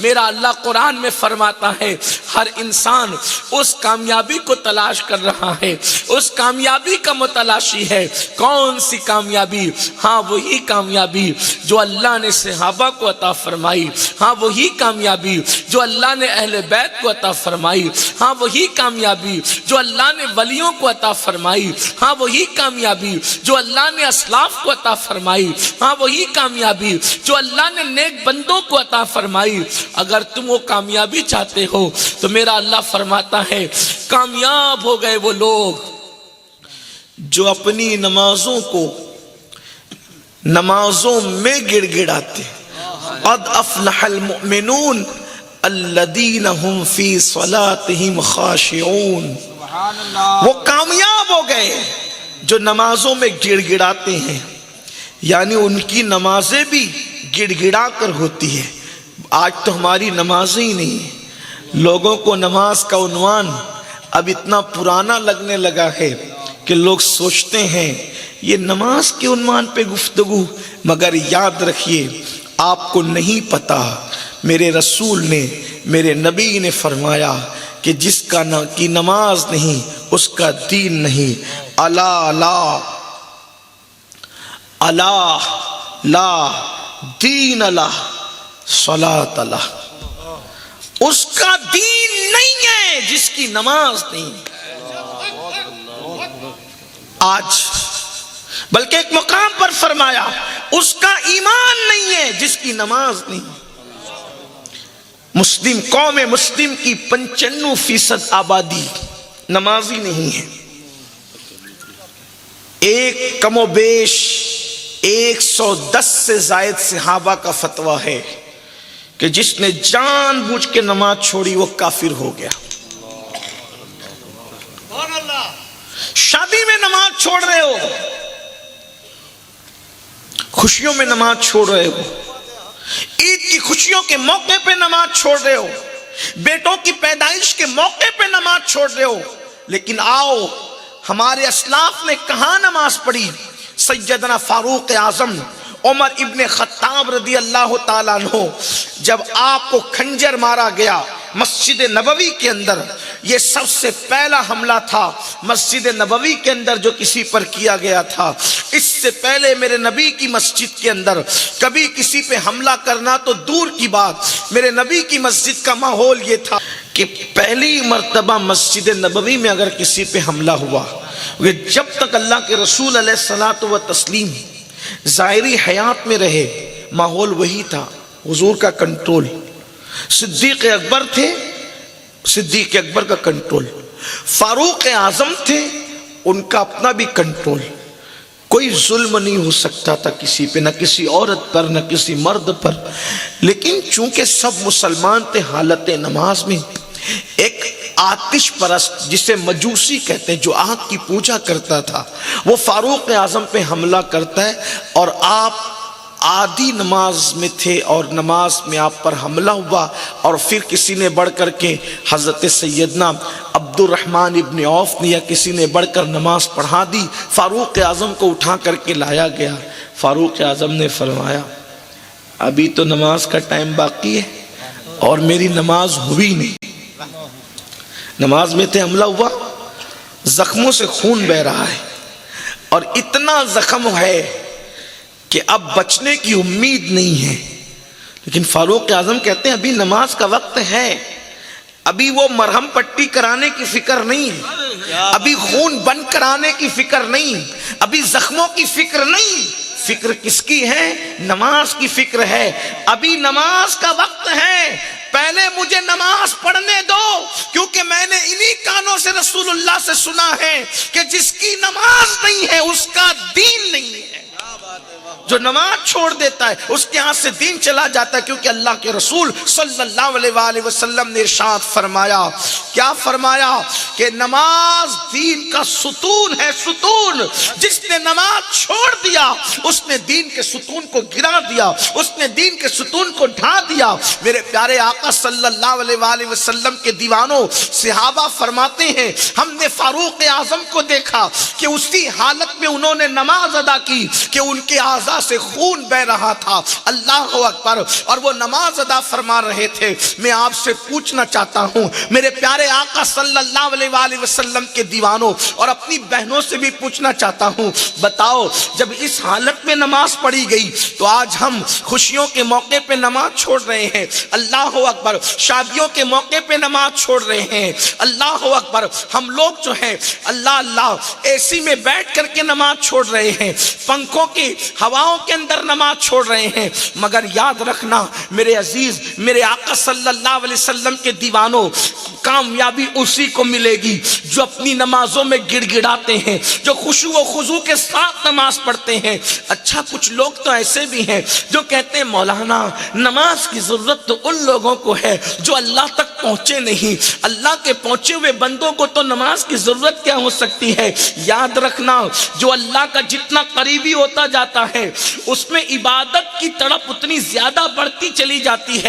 میرا اللہ قرآن میں فرماتا ہے ہر انسان اس کامیابی کو تلاش کر رہا ہے، اس کامیابی کا متلاشی ہے۔ کون سی کامیابی؟ ہاں وہی کامیابی جو اللہ نے صحابہ کو عطا فرمائی، ہاں وہی کامیابی جو اللہ نے اہل بیت کو عطا فرمائی، ہاں وہی کامیابی جو اللہ نے ولیوں کو عطا فرمائی، ہاں وہی کامیابی جو اللہ نے اسلاف کو عطا فرمائی، ہاں وہی کامیابی جو اللہ نے نیک بندوں کو عطا فرمائی۔ اگر تم وہ کامیابی چاہتے ہو تو میرا اللہ فرماتا ہے کامیاب ہو گئے وہ لوگ جو اپنی نمازوں کو نمازوں میں گڑ گڑاتے۔ قد افلح المؤمنون الذین هم فی صلاتهم خاشعون، وہ کامیاب ہو گئے جو نمازوں میں گڑ گڑاتے ہیں، یعنی ان کی نمازیں بھی گڑ گڑا کر ہوتی ہے۔ آج تو ہماری نمازیں ہی نہیں ہیں، لوگوں کو نماز کا عنوان اب اتنا پرانا لگنے لگا ہے کہ لوگ سوچتے ہیں یہ نماز کے عنوان پہ گفتگو، مگر یاد رکھیے آپ کو نہیں پتا میرے رسول نے، میرے نبی نے فرمایا کہ جس کا کی نماز نہیں اس کا دین نہیں۔ الا لا الا لا دین اللہ صلاۃ اللہ، اس کا دین نہیں ہے جس کی نماز نہیں۔ آج بلکہ ایک مقام پر فرمایا اس کا ایمان نہیں ہے جس کی نماز نہیں۔ مسلم قوم مسلم کی 95% آبادی نمازی نہیں ہے۔ ایک کم و بیش 110 سے زائد صحابہ کا فتویٰ ہے کہ جس نے جان بوجھ کے نماز چھوڑی وہ کافر ہو گیا۔ شادی میں نماز چھوڑ رہے ہو، خوشیوں میں نماز چھوڑ رہے ہو، عید کی خوشیوں کے موقع پہ نماز چھوڑ رہے ہو، بیٹوں کی پیدائش کے موقع پہ نماز چھوڑ رہے ہو، لیکن آؤ ہمارے اسلاف نے کہاں نماز پڑھی؟ سیدنا فاروق اعظم عمر ابن خطاب رضی اللہ تعالیٰ عنہ، جب آپ کو کھنجر مارا گیا مسجد نبوی کے اندر، یہ سب سے پہلا حملہ تھا مسجد نبوی کے اندر جو کسی پر کیا گیا تھا۔ اس سے پہلے میرے نبی کی مسجد کے اندر کبھی کسی پہ حملہ کرنا تو دور کی بات، میرے نبی کی مسجد کا ماحول یہ تھا کہ پہلی مرتبہ مسجد نبوی میں اگر کسی پہ حملہ ہوا، جب تک اللہ کے رسول علیہ الصلوۃ والتسلیم ظاہری حیات میں رہے ماحول وہی تھا، حضور کا کنٹرول۔ صدیق اکبر تھے، صدیق اکبر کا کنٹرول، فاروق اعظم تھے، ان کا اپنا بھی کنٹرول۔ کوئی ظلم نہیں ہو سکتا تھا کسی پہ، نہ کسی عورت پر، نہ کسی مرد پر، لیکن چونکہ سب مسلمان تھے حالت نماز میں، ایک آتش پرست جسے مجوسی کہتے ہیں جو آگ کی پوجا کرتا تھا، وہ فاروق اعظم پہ حملہ کرتا ہے، اور آپ آدھی نماز میں تھے اور نماز میں آپ پر حملہ ہوا، اور پھر کسی نے بڑھ کر کے حضرت سیدنا عبد الرحمن ابن عوف نے یا کسی نے بڑھ کر نماز پڑھا دی، فاروق اعظم کو اٹھا کر کے لایا گیا۔ فاروق اعظم نے فرمایا ابھی تو نماز کا ٹائم باقی ہے اور میری نماز ہوئی نہیں۔ نماز میں تھے، حملہ ہوا، زخموں سے خون بہ رہا ہے، اور اتنا زخم ہے کہ اب بچنے کی امید نہیں ہے، لیکن فاروق اعظم کہتے ہیں ابھی نماز کا وقت ہے، ابھی وہ مرہم پٹی کرانے کی فکر نہیں، ابھی خون بند کرانے کی فکر نہیں، ابھی زخموں کی فکر نہیں، فکر کس کی ہے؟ نماز کی فکر ہے۔ ابھی نماز کا وقت ہے، پہلے مجھے نماز پڑھنے دو، کیونکہ میں نے انہی کانوں سے رسول اللہ سے سنا ہے کہ جس کی نماز نہیں ہے اس کا دین نہیں ہے۔ جو نماز چھوڑ دیتا ہے اس کے ہاتھ سے دین چلا جاتا ہے، کیونکہ اللہ کے رسول صلی اللہ علیہ وآلہ وسلم نے ارشاد فرمایا، کیا فرمایا؟ کہ نماز دین کا ستون ہے، ستون۔ جس نے نماز چھوڑ دیا اس نے دین کے ستون کو گرا دیا، اس نے دین کے ستون کو ڈھا دیا۔ میرے پیارے آقا صلی اللہ علیہ وآلہ وسلم کے دیوانوں صحابہ فرماتے ہیں ہم نے فاروق اعظم کو دیکھا کہ اسی حالت میں انہوں نے نماز ادا کی کہ ان کے اعضاء سے خون بہ رہا تھا، اللہ اکبر، اور وہ نماز ادا فرما رہے تھے۔ میں آپ سے پوچھنا چاہتا ہوں میرے پیارے آقا صلی اللہ علیہ وآلہ وسلم کے دیوانوں اور اپنی بہنوں سے بھی پوچھنا چاہتا ہوں، بتاؤ جب اس حالت میں نماز پڑھی گئی تو آج ہم خوشیوں کے موقع پہ نماز چھوڑ رہے ہیں، اللہ اکبر، شادیوں کے موقع پہ نماز چھوڑ رہے ہیں، اللہ اکبر، ہم لوگ جو ہیں اللہ اللہ اے سی میں بیٹھ کر کے نماز چھوڑ رہے ہیں، پنکھوں کی ہواؤں کے اندر نماز چھوڑ رہے ہیں، مگر یاد رکھنا میرے عزیز، میرے آقا صلی اللہ علیہ وسلم کے دیوانوں، کامیابی اسی کو ملے گی جو اپنی نمازوں میں گڑ گڑاتے ہیں، جو خشوع و خضوع کے ساتھ نماز پڑھتے ہیں۔ اچھا کچھ لوگ تو ایسے بھی ہیں جو کہتے ہیں مولانا نماز کی ضرورت تو ان لوگوں کو ہے جو اللہ تک پہنچے نہیں، اللہ کے پہنچے ہوئے بندوں کو تو نماز کی ضرورت کیا ہو سکتی ہے؟ یاد رکھنا جو اللہ کا جتنا قریبی ہوتا جاتا ہے اس میں عبادت کی تڑپ اتنی زیادہ بڑھتی چلی جاتی ہے۔